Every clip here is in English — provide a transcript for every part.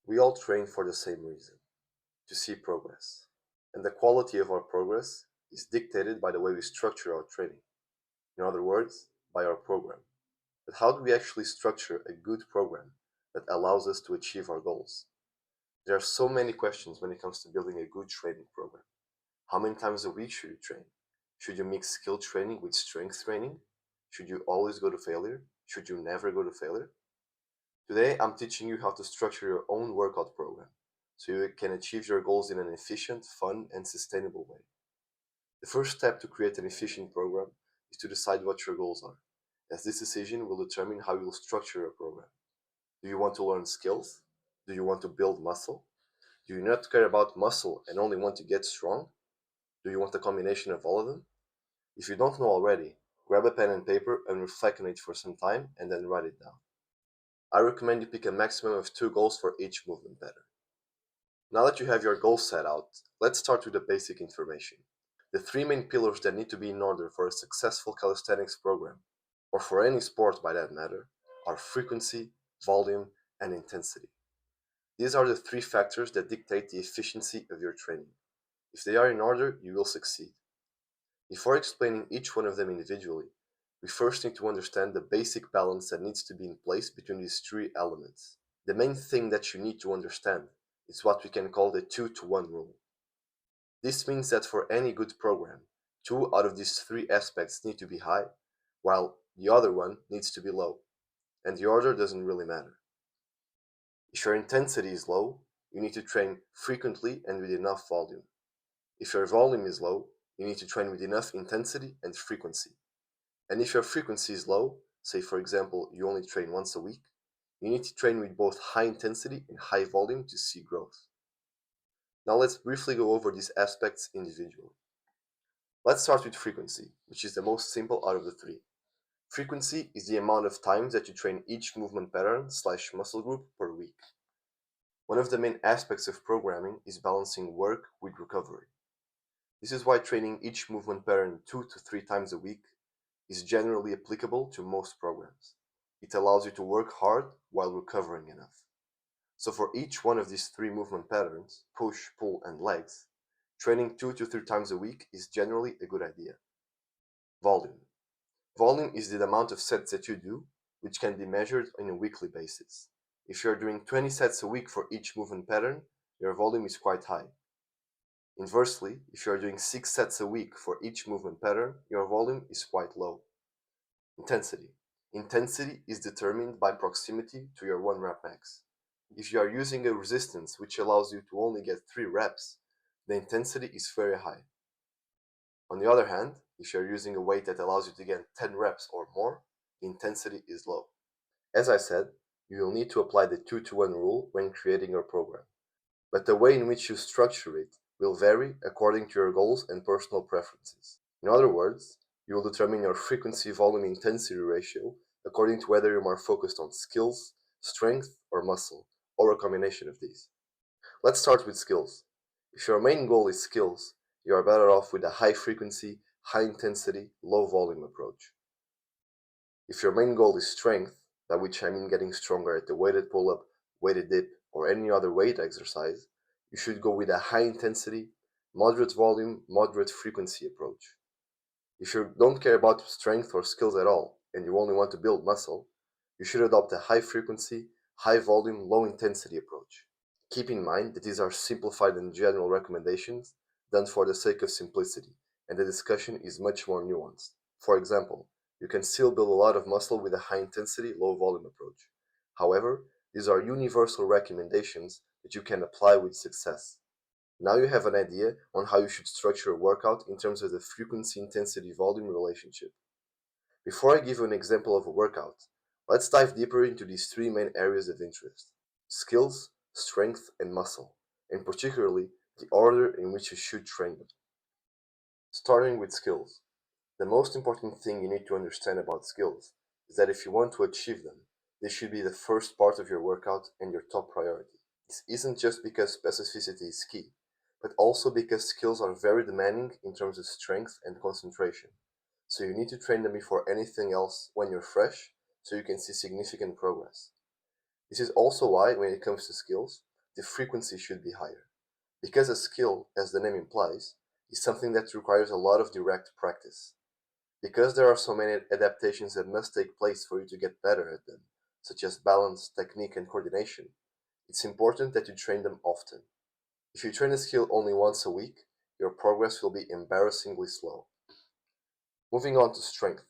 We all train for the same reason, to see progress. And the quality of our progress is dictated by the way we structure our training. In other words, by our program. But how do we actually structure a good program that allows us to achieve our goals? There are so many questions when it comes to building a good training program. How many times a week should you train? Should you mix skill training with strength training? Should you always go to failure? Should you never go to failure? Today, I'm teaching you how to structure your own workout program so you can achieve your goals in an efficient, fun, and sustainable way. The first step to create an efficient program is to decide what your goals are, as this decision will determine how you will structure your program. Do you want to learn skills? Do you want to build muscle? Do you not care about muscle and only want to get strong? Do you want a combination of all of them? If you don't know already, grab a pen and paper and reflect on it for some time and then write it down. I recommend you pick a maximum of 2 goals for each movement pattern. Now that you have your goals set out, let's start with the basic information. The 3 main pillars that need to be in order for a successful calisthenics program, or for any sport by that matter, are frequency, volume, and intensity. These are the 3 factors that dictate the efficiency of your training. If they are in order, you will succeed. Before explaining each one of them individually, we first need to understand the basic balance that needs to be in place between these 3 elements. The main thing that you need to understand is what we can call the 2-to-1 rule. This means that for any good program, 2 out of these 3 aspects need to be high, while the other one needs to be low, and the order doesn't really matter. If your intensity is low, you need to train frequently and with enough volume. If your volume is low, you need to train with enough intensity and frequency. And if your frequency is low, say for example you only train once a week, you need to train with both high intensity and high volume to see growth. Now let's briefly go over these aspects individually. Let's start with frequency, which is the most simple out of the 3. Frequency is the amount of times that you train each movement pattern / muscle group per week. One of the main aspects of programming is balancing work with recovery. This is why training each movement pattern 2 to 3 times a week is generally applicable to most programs. It allows you to work hard while recovering enough. So for each one of these 3 movement patterns, push, pull, and legs, training 2 to 3 times a week is generally a good idea. Volume. Volume is the amount of sets that you do, which can be measured on a weekly basis. If you're doing 20 sets a week for each movement pattern, your volume is quite high. Inversely, if you are doing 6 sets a week for each movement pattern, your volume is quite low. Intensity. Intensity is determined by proximity to your 1 rep max. If you are using a resistance which allows you to only get 3 reps, the intensity is very high. On the other hand, if you are using a weight that allows you to get 10 reps or more, the intensity is low. As I said, you will need to apply the 2-to-1 rule when creating your program. But the way in which you structure it will vary according to your goals and personal preferences. In other words, you will determine your frequency-volume-intensity ratio according to whether you're more focused on skills, strength, or muscle, or a combination of these. Let's start with skills. If your main goal is skills, you are better off with a high-frequency, high-intensity, low-volume approach. If your main goal is strength, by which I mean getting stronger at the weighted pull-up, weighted dip, or any other weight exercise, you should go with a high-intensity, moderate volume, moderate frequency approach. If you don't care about strength or skills at all, and you only want to build muscle, you should adopt a high-frequency, high-volume, low-intensity approach. Keep in mind that these are simplified and general recommendations done for the sake of simplicity, and the discussion is much more nuanced. For example, you can still build a lot of muscle with a high-intensity, low-volume approach. However, these are universal recommendations that you can apply with success. Now you have an idea on how you should structure a workout in terms of the frequency-intensity-volume relationship. Before I give you an example of a workout, let's dive deeper into these 3 main areas of interest: skills, strength, and muscle, and particularly the order in which you should train them. Starting with skills. The most important thing you need to understand about skills is that if you want to achieve them, they should be the first part of your workout and your top priority. This isn't just because specificity is key, but also because skills are very demanding in terms of strength and concentration. So you need to train them before anything else when you're fresh, so you can see significant progress. This is also why, when it comes to skills, the frequency should be higher. Because a skill, as the name implies, is something that requires a lot of direct practice. Because there are so many adaptations that must take place for you to get better at them, such as balance, technique, and coordination, it's important that you train them often. If you train a skill only once a week, your progress will be embarrassingly slow. Moving on to strength.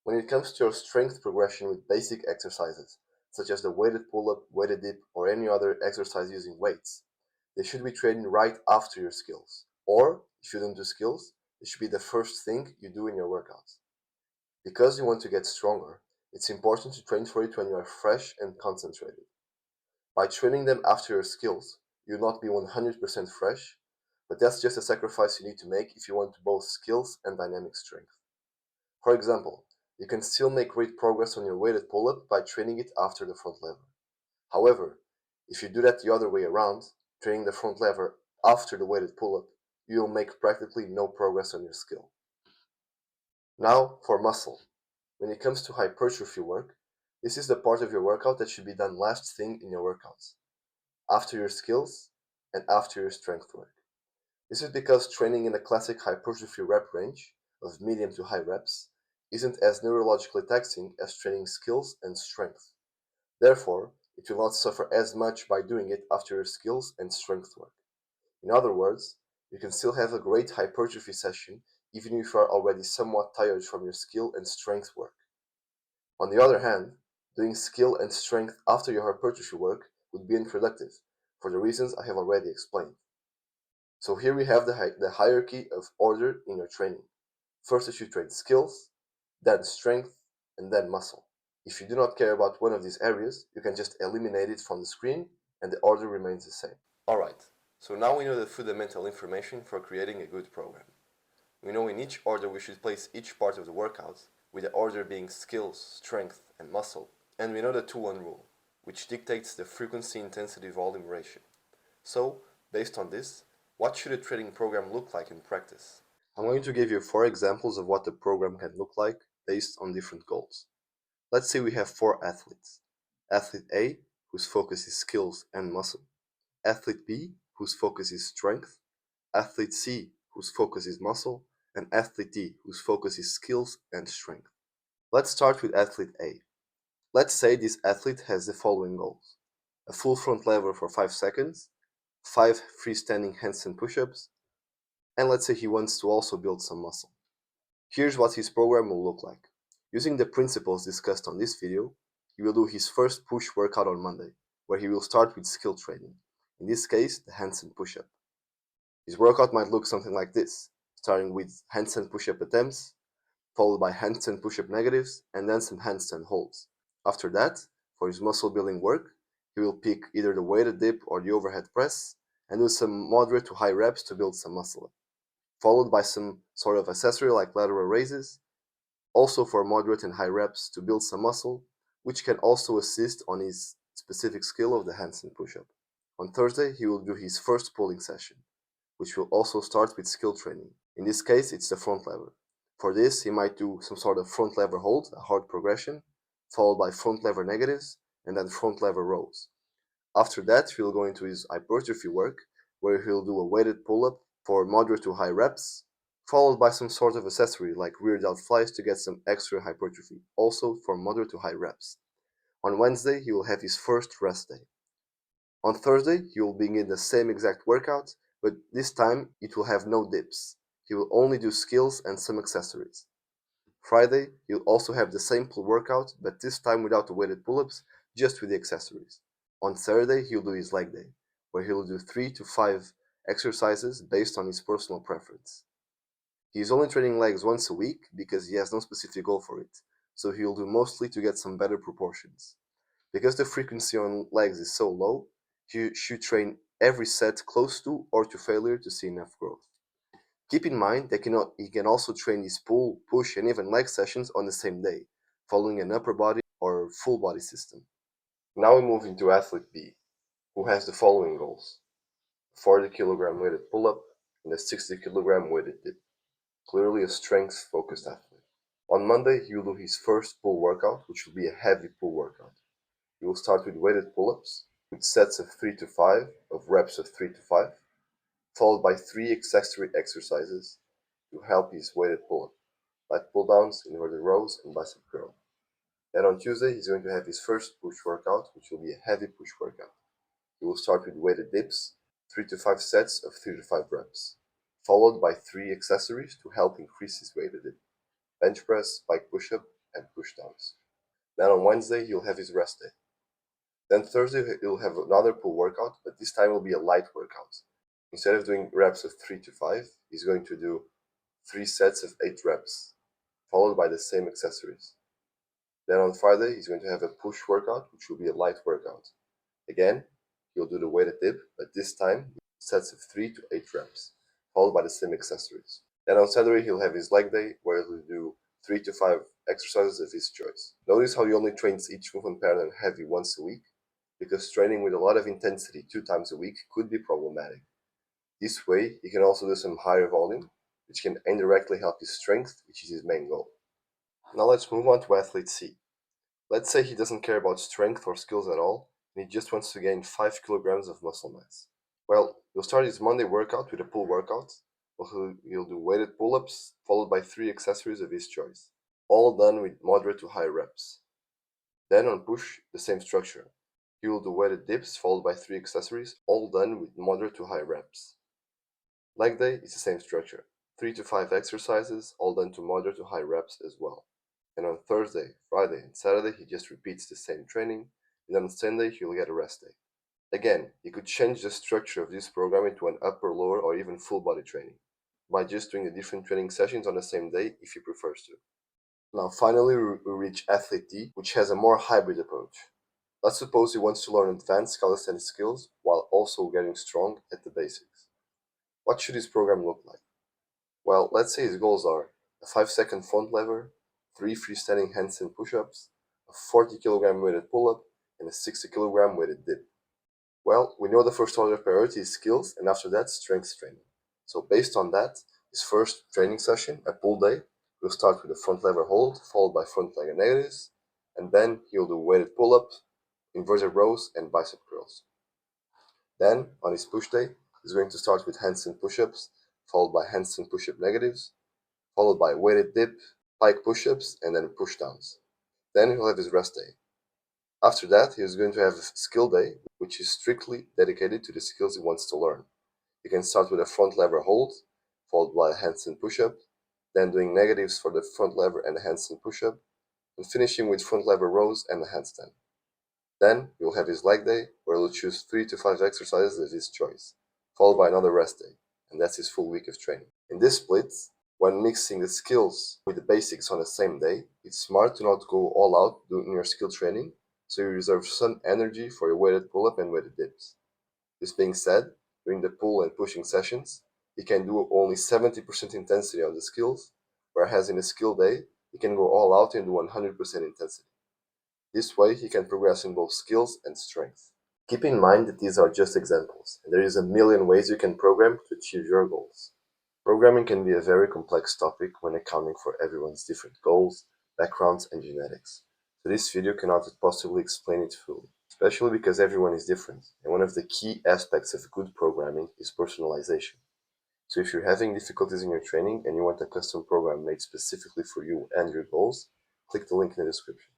When it comes to your strength progression with basic exercises, such as the weighted pull-up, weighted dip, or any other exercise using weights, they should be trained right after your skills. Or, if you don't do skills, it should be the first thing you do in your workouts. Because you want to get stronger, it's important to train for it when you are fresh and concentrated. By training them after your skills, you'll not be 100% fresh, but that's just a sacrifice you need to make if you want both skills and dynamic strength. For example, you can still make great progress on your weighted pull-up by training it after the front lever. However, if you do that the other way around, training the front lever after the weighted pull-up, you will make practically no progress on your skill. Now for muscle. When it comes to hypertrophy work, this is the part of your workout that should be done last thing in your workouts, after your skills and after your strength work. This is because training in the classic hypertrophy rep range of medium to high reps isn't as neurologically taxing as training skills and strength. Therefore, it will not suffer as much by doing it after your skills and strength work. In other words, you can still have a great hypertrophy session even if you are already somewhat tired from your skill and strength work. On the other hand, doing skill and strength after your hypertrophy work would be unproductive, for the reasons I have already explained. So here we have the hierarchy of order in your training. First you should train skills, then strength, and then muscle. If you do not care about one of these areas, you can just eliminate it from the screen and the order remains the same. Alright, so now we know the fundamental information for creating a good program. We know in each order we should place each part of the workout, with the order being skills, strength, and muscle. And we know the 2-1 rule, which dictates the frequency-intensity-volume ratio. So, based on this, what should a training program look like in practice? I'm going to give you 4 examples of what the program can look like based on different goals. Let's say we have 4 athletes. Athlete A, whose focus is skills and muscle. Athlete B, whose focus is strength. Athlete C, whose focus is muscle. And athlete D, whose focus is skills and strength. Let's start with athlete A. Let's say this athlete has the following goals: a full front lever for 5 seconds, 5 freestanding handstand push-ups, and let's say he wants to also build some muscle. Here's what his program will look like. Using the principles discussed on this video, he will do his first push workout on Monday, where he will start with skill training, in this case the handstand push-up. His workout might look something like this, starting with handstand push-up attempts, followed by handstand push-up negatives, and then some handstand holds. After that, for his muscle building work, he will pick either the weighted dip or the overhead press, and do some moderate to high reps to build some muscle, followed by some sort of accessory like lateral raises, also for moderate and high reps to build some muscle, which can also assist on his specific skill of the handstand push-up. On Thursday, he will do his first pulling session, which will also start with skill training. In this case, it's the front lever. For this, he might do some sort of front lever hold, a hard progression, followed by front lever negatives, and then front lever rows. After that, he'll go into his hypertrophy work, where he'll do a weighted pull-up for moderate to high reps, followed by some sort of accessory like rear delt flies to get some extra hypertrophy, also for moderate to high reps. On Wednesday, he will have his first rest day. On Thursday, he will begin the same exact workout, but this time it will have no dips. He will only do skills and some accessories. Friday, he'll also have the same pull workout, but this time without the weighted pull-ups, just with the accessories. On Saturday, he'll do his leg day, where he'll do 3 to 5 exercises based on his personal preference. He is only training legs once a week because he has no specific goal for it, so he'll do mostly to get some better proportions. Because the frequency on legs is so low, he should train every set close to or to failure to see enough growth. Keep in mind that he can also train his pull, push, and even leg sessions on the same day, following an upper body or full body system. Now we move into athlete B, who has the following goals: a 40 kilogram weighted pull-up and a 60 kilogram weighted dip. Clearly a strength-focused athlete. On Monday, he will do his first pull workout, which will be a heavy pull workout. He will start with weighted pull-ups, with sets of 3 to 5 of reps of 3 to 5, followed by 3 accessory exercises to help his weighted pull-up, like pull-downs, inverted rows, and bicep curl. Then on Tuesday, he's going to have his first push workout, which will be a heavy push workout. He will start with weighted dips, 3 to 5 sets of 3 to 5 reps, followed by 3 accessories to help increase his weighted dip: bench press, pike push-up, and push-downs. Then on Wednesday, he'll have his rest day. Then Thursday, he'll have another pull workout, but this time will be a light workout. Instead of doing reps of 3 to 5, he's going to do 3 sets of 8 reps, followed by the same accessories. Then on Friday, he's going to have a push workout, which will be a light workout. Again, he'll do the weighted dip, but this time sets of 3 to 8 reps, followed by the same accessories. Then on Saturday, he'll have his leg day, where he'll do 3 to 5 exercises of his choice. Notice how he only trains each movement pattern heavy once a week, because training with a lot of intensity 2 times a week could be problematic. This way, he can also do some higher volume, which can indirectly help his strength, which is his main goal. Now let's move on to athlete C. Let's say he doesn't care about strength or skills at all, and he just wants to gain 5 kilograms of muscle mass. Well, he'll start his Monday workout with a pull workout, where he'll do weighted pull-ups, followed by 3 accessories of his choice, all done with moderate to high reps. Then on push, the same structure. He will do weighted dips, followed by 3 accessories, all done with moderate to high reps. Leg day is the same structure, 3 to 5 exercises, all done to moderate to high reps as well. And on Thursday, Friday, and Saturday, he just repeats the same training, and on Sunday, he'll get a rest day. Again, you could change the structure of this program into an upper, lower, or even full body training by just doing the different training sessions on the same day if he prefers to. Now, finally, we reach athlete D, which has a more hybrid approach. Let's suppose he wants to learn advanced calisthenics skills while also getting strong at the basics. What should his program look like? Well, let's say his goals are a 5-second front lever, 3 freestanding handstand push-ups, a 40-kilogram weighted pull-up, and a 60-kilogram weighted dip. Well, we know the first order priority is skills, and after that, strength training. So based on that, his first training session, a pull day, will start with a front lever hold, followed by front leg negatives, and then he'll do weighted pull-ups, inverted rows, and bicep curls. Then, on his push day, he's going to start with handstand push-ups, followed by handstand push-up negatives, followed by weighted dip, pike push-ups, and then push-downs. Then he'll have his rest day. After that, he's going to have a skill day, which is strictly dedicated to the skills he wants to learn. You can start with a front lever hold, followed by a handstand push-up, then doing negatives for the front lever and a handstand push-up, and finishing with front lever rows and a handstand. Then you'll have his leg day, where he'll choose 3 to 5 exercises of his choice, followed by another rest day, and that's his full week of training. In this split, when mixing the skills with the basics on the same day, it's smart to not go all out doing your skill training, so you reserve some energy for your weighted pull-up and weighted dips. This being said, during the pull and pushing sessions, you can do only 70% intensity on the skills, whereas in a skill day, you can go all out and do 100% intensity. This way, he can progress in both skills and strength. Keep in mind that these are just examples, and there is a million ways you can program to achieve your goals. Programming can be a very complex topic when accounting for everyone's different goals, backgrounds, and genetics. So this video cannot possibly explain it fully, especially because everyone is different, and one of the key aspects of good programming is personalization. So if you're having difficulties in your training and you want a custom program made specifically for you and your goals, click the link in the description.